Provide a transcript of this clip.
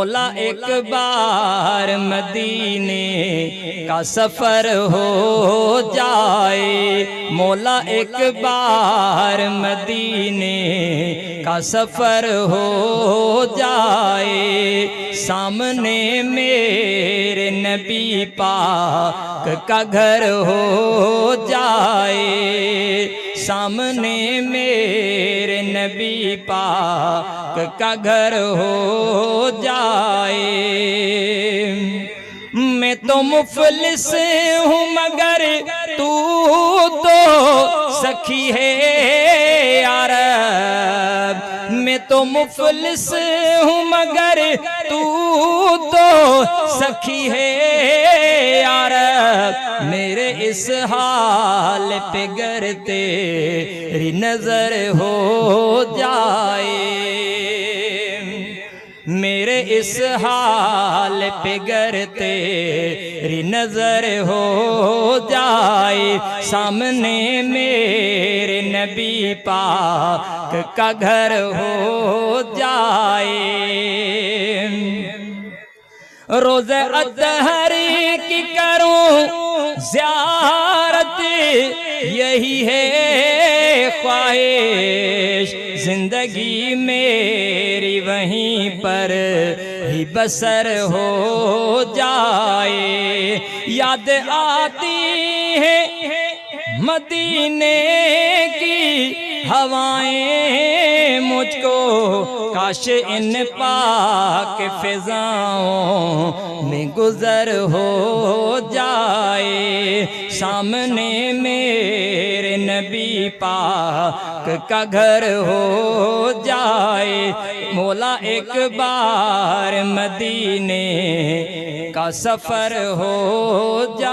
मौला एक बार मदीने का सफ़र हो जाए, मौला एक बार मदीने का सफ़र हो जाए। सामने मेरे नबी पाक का घर हो जाए, सामने मेरे नबी पाक का घर हो जाए। मैं तो मुफलिस हूँ मगर तू तो सखी है यार, मैं तो मुफलिस हूँ मगर तू तो सखी है यार। मेरे इस हाल पे गर तेरी नजर हो जाए, मेरे इस हाल पे गर तेरी नजर हो जाए। सामने मेरे नबी पाक का घर हो जाए। रोज़े अतहर की करूं ज़ियारत, यही है ख्वाहिश, जिंदगी मेरी वहीं पर ही बसर हो जाए। याद आती है मदीने की हवाएं मुझको, काश इन पाक फिजाओं में गुजर हो जाए। सामने मेरे नबी पाक का घर हो जाए, मौला एक बार मदीने का सफ़र हो जाए।